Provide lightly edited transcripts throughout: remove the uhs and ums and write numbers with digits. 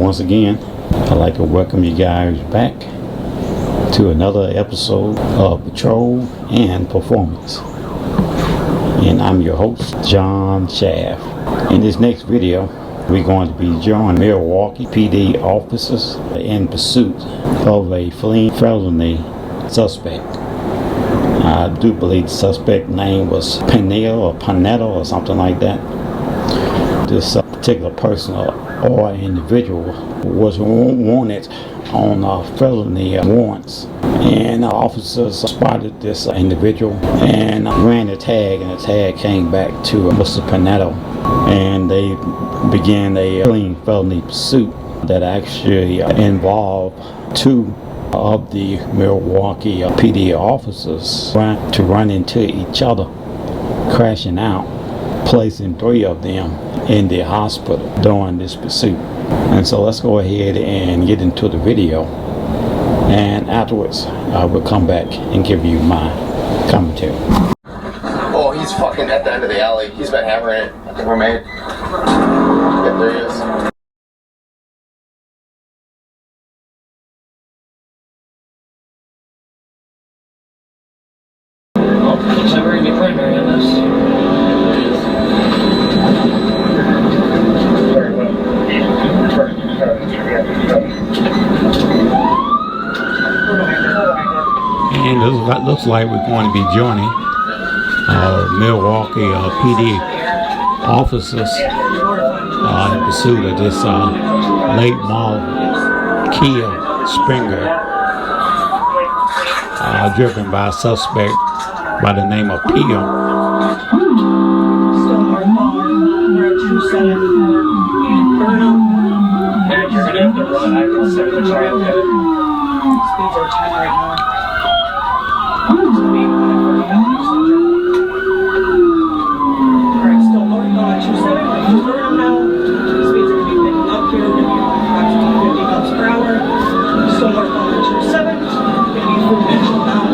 once again, I'd like to welcome you guys back to another episode of Patrol and Performance. And I'm your host, John Shaft. In this next video, we're going to be joining Milwaukee PD officers in pursuit of a felony suspect. I do believe the suspect name was Panetto or something like that. This particular person or individual was wanted on felony warrants, and officers spotted this individual and ran the tag, and the tag came back to Mr. Panetto, and they began a clean felony pursuit that actually involved two of the Milwaukee PD officers to run into each other, crashing out, placing three of them in the hospital during this pursuit. And so let's go ahead and get into the video, and afterwards I will come back and give you my commentary. Oh, he's fucking at the end of the alley. He's been hammering it. I think we're made. Yep, there he is. Looks like we're going to be primary on this. And it looks like we're going to be joining Milwaukee PD officers in pursuit of this late model Kia Springer driven by a suspect by the name of Pio. Still northbound, we're at 274 in Burnham. And you're going to have to run. I can set the traffic. Speeds are 10 right now. It's going to be Alright, still northbound at 274 in Burnham now. Speeds are going to be picking up here. We're going to be approximately 50 miles per hour. Still northbound at 27. Going to be through Mitchell now.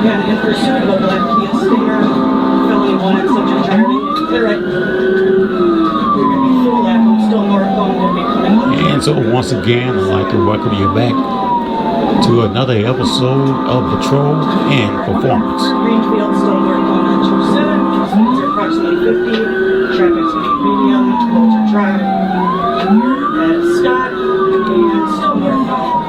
Again, in pursuit of a black Kia Stinger. Felony wanted subject driving. Clear right. We're going to be full lap. Still northbound. Going to be coming up. And so once again, I'd like to welcome you back to another episode of Patrol and Performance. Greenfield still northbound on 27. Speeds are approximately 50. Traffic's medium. Roads are dry. Here at Scott. And still northbound.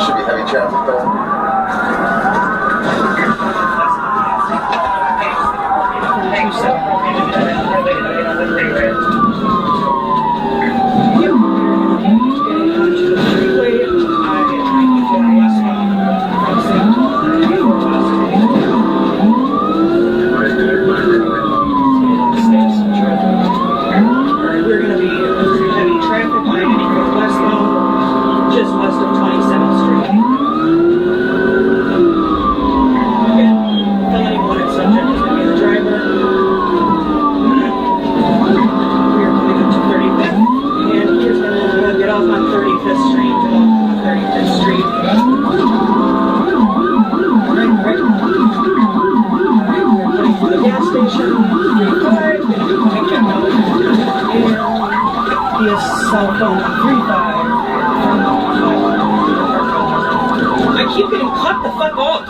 Should be heavy traffic though. We're going to be heavy traffic line westbound, just west of 27th Street. Again, felony wanted subject is going to be the driver. We are coming up to 35th, and he is going to get off on 35th Street, to walk on 35th Street. Alright, we're putting through the gas station, 35, going to be coming back out, and he is cell phone 35. I keep getting cut the fuck off.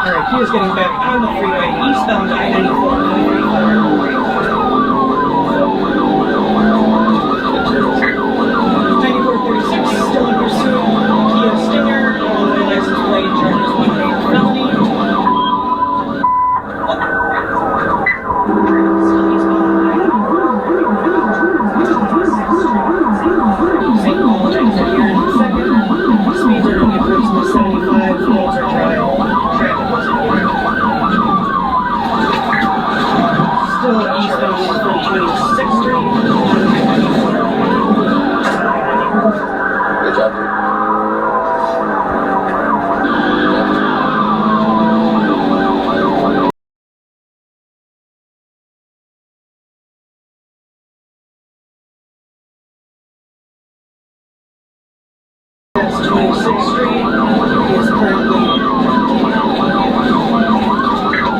Alright, he is getting back on the freeway eastbound I-94. 6th Street. He is currently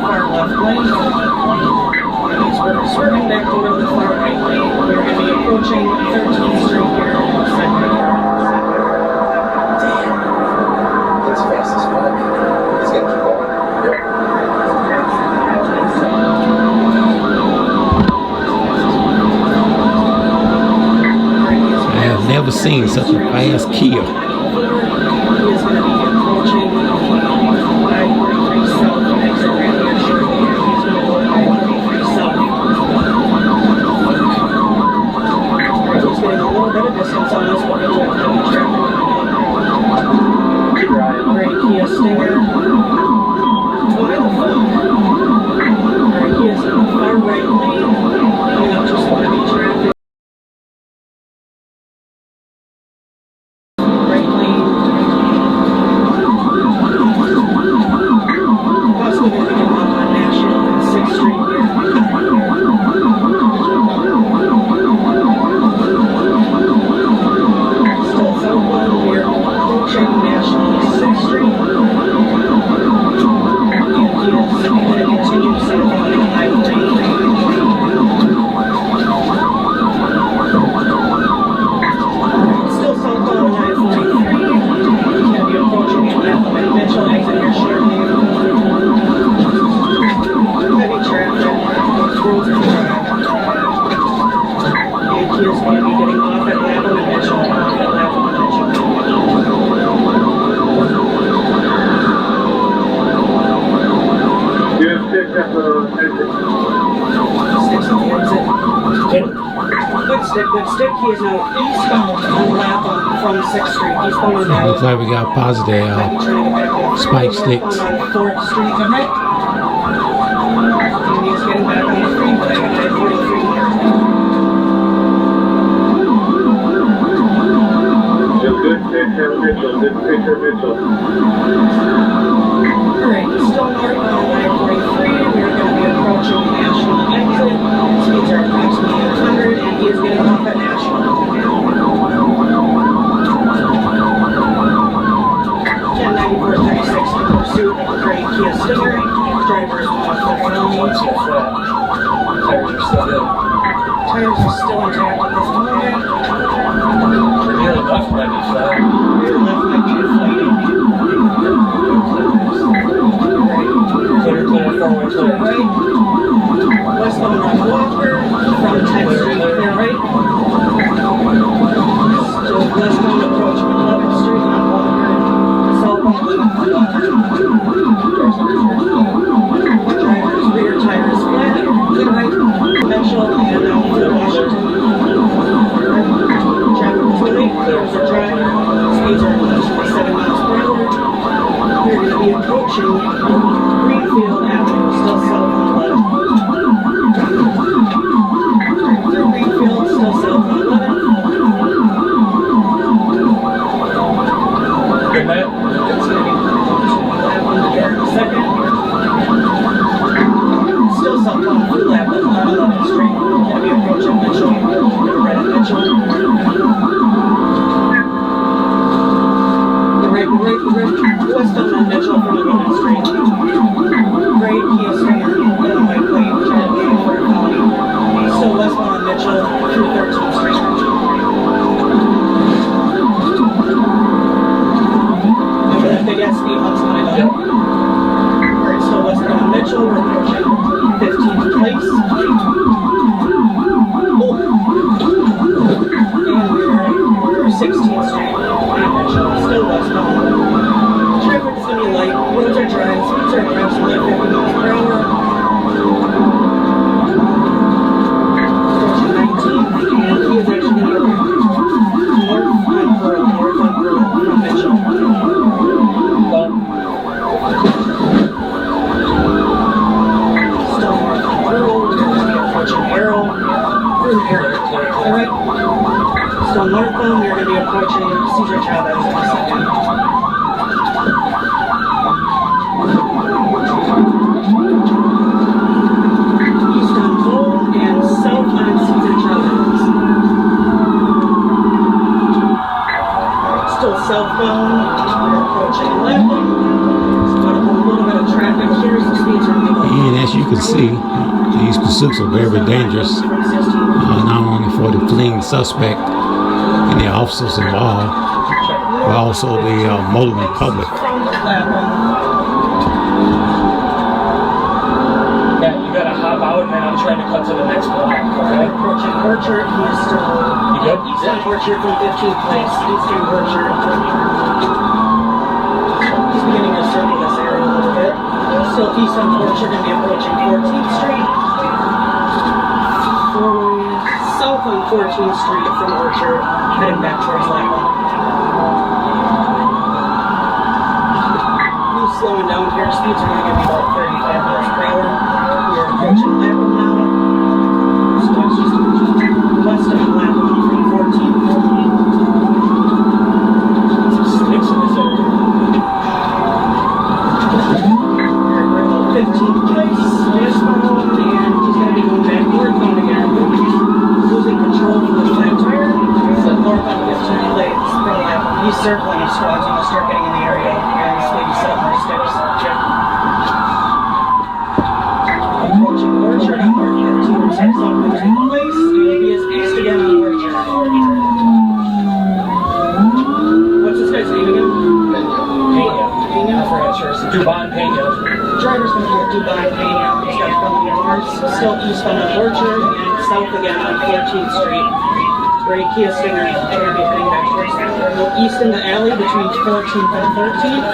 far left lane. He's swerving back over to the far right lane. We're going to be approaching 13th Street here. That's fast as fuck. He's gonna keep going. Yep. I have never seen such a fast kill. He is going to be approaching the I-43 South exit right here shortly. He's going to go I-43 South. He's getting a little bit of distance on us, but he's going to be traffic. Great Kia Stinger. Why the fuck? Alright, he is in the far right lane. Coming up just going to be traffic. Right lane. Possibly going to be getting off on National and 6th Street here. Still southbound here. Approaching National and 6th Street. And he is going to continue southbound on I-43. Still southbound on I-43. He's going to be approaching the Mitchell exit here shortly. Heavy traffic. Those roads are dry. And he is going to be getting off at Lapham and Mitchell. Off at Lapham and Mitchell. Sticks at the exit. Good stick. He is now eastbound on Lapham from 6th Street. Eastbound on Lapham. Looks like we got positive spike sticks. On 4th Street, right? And he's getting back on the freeway at I-43 here. Good picture, Mitchell. Alright, still north on I-43. We're going to be approaching National exit. Speeds are approximately 100, and he is getting off at National. 1094-36 in pursuit of a gray Kia Stinger. Driver is off the Felony. Tires are still good. Tires are still intact at this moment. Rear left might be flat. Rear left might be deflating. Clear, forward, Clear clear. right. Westbound on Walker from 10th Street. Clear right. Still westbound approaching 11th Street on Walker. Southbound on Walker. Driver's rear tire is flat. Clear right. Mitchell and now through Washington. Traffic is late. Clears are dry. Speeds are approximately 7 miles per hour. We're going to be approaching Greenfield Avenue, still south on the left. Through Greenfield, still south on the left. Good night. It's going to be Lapham here in a second. Still southbound through Lapham on 11th Street. We're going to be approaching Mitchell. We're right at Mitchell. Westbound on Mitchell from 11th Street. Great Kia Stinger, Illinois plate, trying to wait for a Felony. Still westbound on Mitchell through 13th Street. Remember that big ass speed bumps coming up? Alright, still westbound on Mitchell, we're approaching 15th place. And we're 16th Street in Mitchell, still westbound. Traffic is going to be light, roads are dry, speeds are approximately 50 miles per hour. Approaching 19th, and he is actually going to go north on Pearl from Mitchell. approaching left. There's a little bit of traffic here, so speeds are going to be And as you can see, these pursuits are very dangerous, not only for the fleeing suspect and the officers involved, but also the motoring public. Yeah, you gotta hop out and then I'm trying to cut to the next block, okay? Approaching Orchard, he is still You good? east on Orchard from 15th place, eastern Orchard. He's beginning to circle this area a little bit. Still east on Orchard, going to be approaching 14th Street. Forward south on 14th Street from Orchard, heading back towards Lackland. He's slowing down here, speeds are going to be about 35 miles per hour. We are approaching Lackland now. So it's just west of Lackland from 14th. Sticks in this area. We're about 15th place, westbound, and he's going to be going back northbound again. Losing control from the flat tire. So northbound 15th place from Lackland. He's circling his squads and he'll start getting in the area. And he's maybe set up more sticks. Approaching Orchard on Mark 15, checks out 15th place, and he is east again on Orchard. What's this guy's name again? Pena. I forgot yours. Dubon Pena. Driver's going to be a Dubai Pena. He's got felony alarms. Still eastbound on Orchard and south again on 14th Street. Great Kia Stinger. They're going to be heading back towards that. Go east in the alley between 14th and 13th.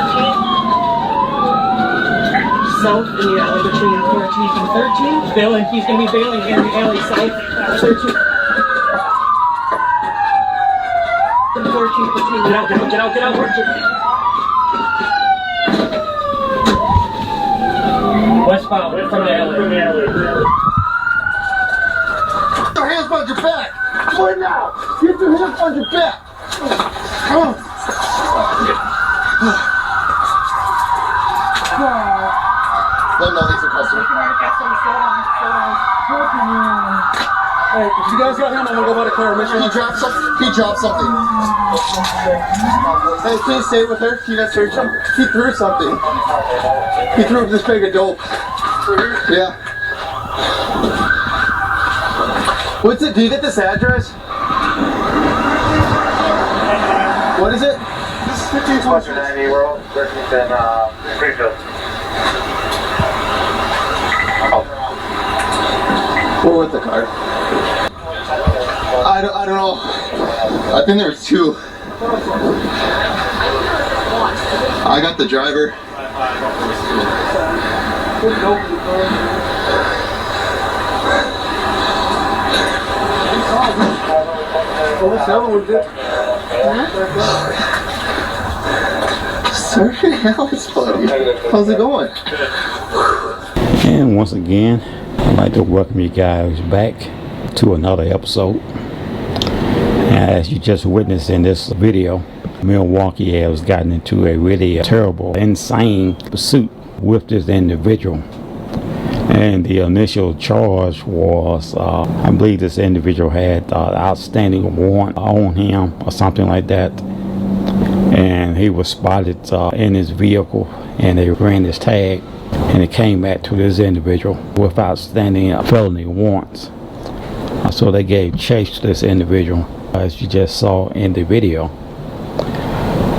South in the alley between 14th and 13th. Bailing. He's going to be bailing here in the alley south. 13th. 14th between Get out. Westbound from the alley. Get your hands behind your back! Come on now! Get your hands behind your back! Let know these are customers. Hey, if you guys got him, I'm gonna go by the car. Make sure He dropped something. He dropped something. Hey, can you stay with her? Can you guys search him? He threw something. He threw this bag of dope. Yeah. What's it? Do you get this address? What is it? This is 1520. We're all working in Springfield. We're with the car. I don't know. I think there was two. I got the driver. Sorry, Alex, buddy. How's it going? And once again, I'd like to welcome you guys back to another episode. As you just witnessed in this video, Milwaukee has gotten into a really terrible, insane pursuit with this individual. And the initial charge was, I believe this individual had outstanding warrant on him or something like that. And he was spotted in his vehicle, and they ran his tag, and it came back to this individual with outstanding felony warrants. So they gave chase to this individual, as you just saw in the video.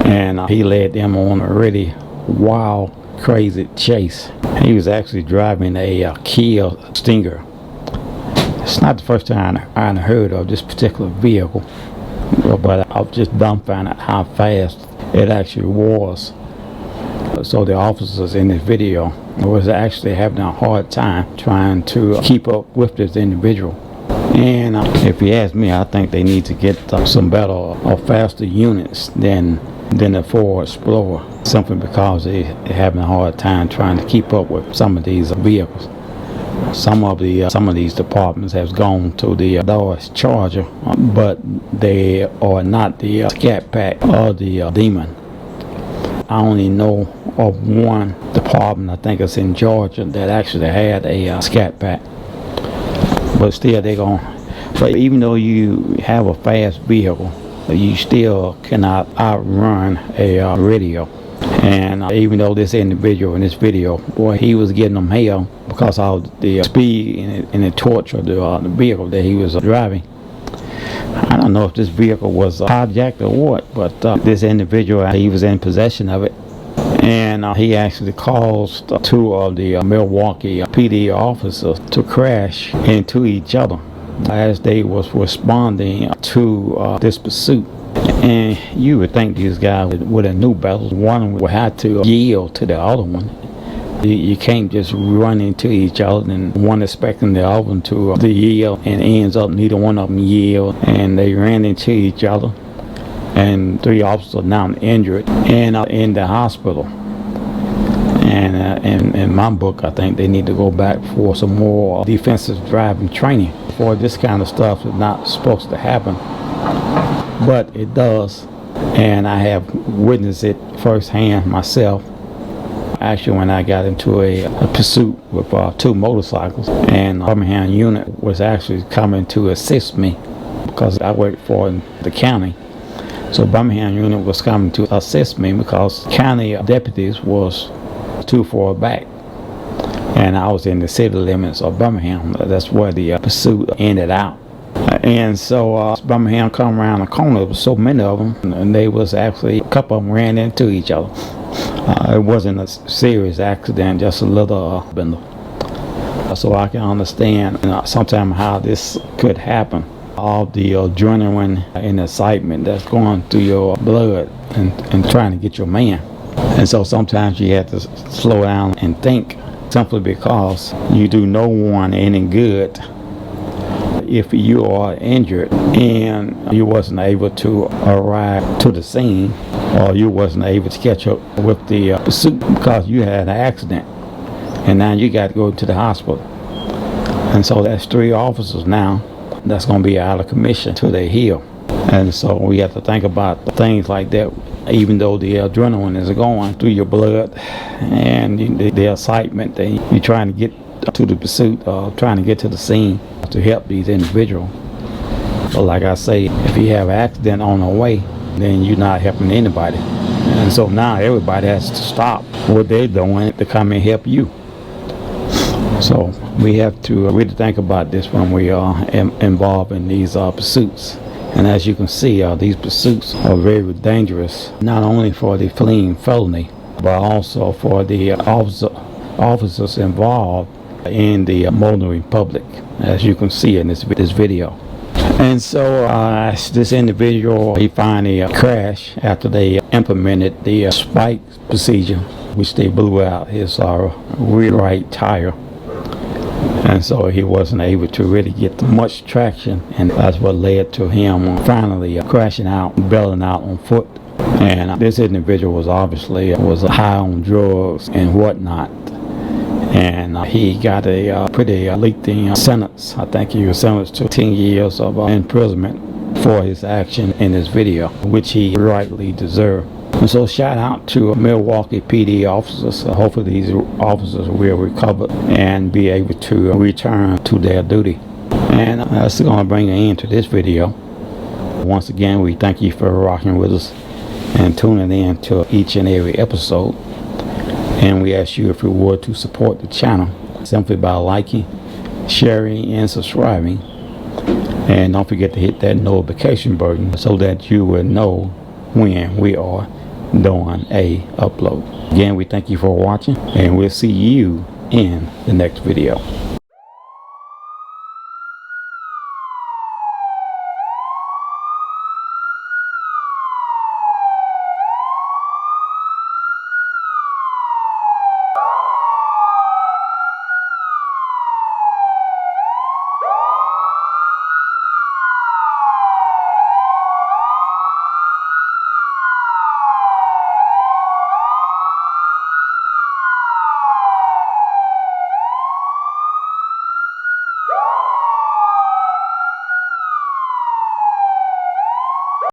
And he led them on a really wild, crazy chase. He was actually driving a Kia Stinger. It's not the first time I heard of this particular vehicle, but I was just dumbfounded how fast it actually was. So the officers in this video was actually having a hard time trying to keep up with this individual. And if you ask me, I think they need to get some better or faster units than the Ford Explorer, simply because they're having a hard time trying to keep up with some of these vehicles. Some of these departments have gone to the Dodge Charger, but they are not the Scat Pack or the Demon. I only know of one department, I think it's in Georgia, that actually had a Scat Pack. But still, but even though you have a fast vehicle, you still cannot outrun a radio. And even though this individual in this video, boy, he was getting them hell because of the speed and the torch of the vehicle that he was driving. I don't know if this vehicle was hijacked or what, but this individual, he was in possession of it. And he actually caused two of the Milwaukee PD officers to crash into each other as they was responding to this pursuit. And you would think these guys would have knew better. One would have to yield to the other one. You can't just run into each other and one expecting the other one to yield, and ends up neither one of them yield, and they ran into each other. And 3 officers now injured and in the hospital. And in my book, I think they need to go back for some more defensive driving training. For this kind of stuff is not supposed to happen, but it does. And I have witnessed it firsthand myself. Actually, when I got into a pursuit with 2 motorcycles, and Birmingham unit was actually coming to assist me because I worked for the county. So Birmingham unit was coming to assist me because county deputies was too far back, and I was in the city limits of Birmingham. That's where the pursuit ended out. And so Birmingham come around the corner. There was so many of them, and they was actually, a couple of them ran into each other. It wasn't a serious accident, just a little bender. So I can understand sometimes how this could happen. All the adrenaline and excitement that's going through your blood and trying to get your man. And so sometimes you have to slow down and think, simply because you do no one any good if you are injured and you wasn't able to arrive to the scene, or you wasn't able to catch up with the pursuit because you had an accident and now you got to go to the hospital. And so that's 3 officers now that's going to be out of commission till they heal. And so we have to think about things like that, even though the adrenaline is going through your blood and the excitement that you're trying to get to the pursuit, trying to get to the scene to help these individuals. But like I say, if you have an accident on the way, then you're not helping anybody. And so now everybody has to stop what they're doing to come and help you. So we have to really think about this when we are involved in these pursuits. And as you can see, these pursuits are very dangerous, not only for the fleeing felony, but also for the officers involved in the motoring public, as you can see in this video. And so this individual, he finally crashed after they implemented the spike procedure, which they blew out his rear right tire. And so he wasn't able to really get much traction, and that's what led to him finally crashing out, bailing out on foot. And this individual was obviously high on drugs and whatnot. And he got a pretty lengthy sentence. I think he was sentenced to 10 years of imprisonment for his action in this video, which he rightly deserved. And so shout out to Milwaukee PD officers. Hopefully these officers will recover and be able to return to their duty. And that's going to bring an end to this video. Once again, we thank you for rocking with us and tuning in to each and every episode. And we ask you, if you would, to support the channel simply by liking, sharing, and subscribing. And don't forget to hit that notification button so that you will know when we are doing a upload. Again, we thank you for watching, and we'll see you in the next video.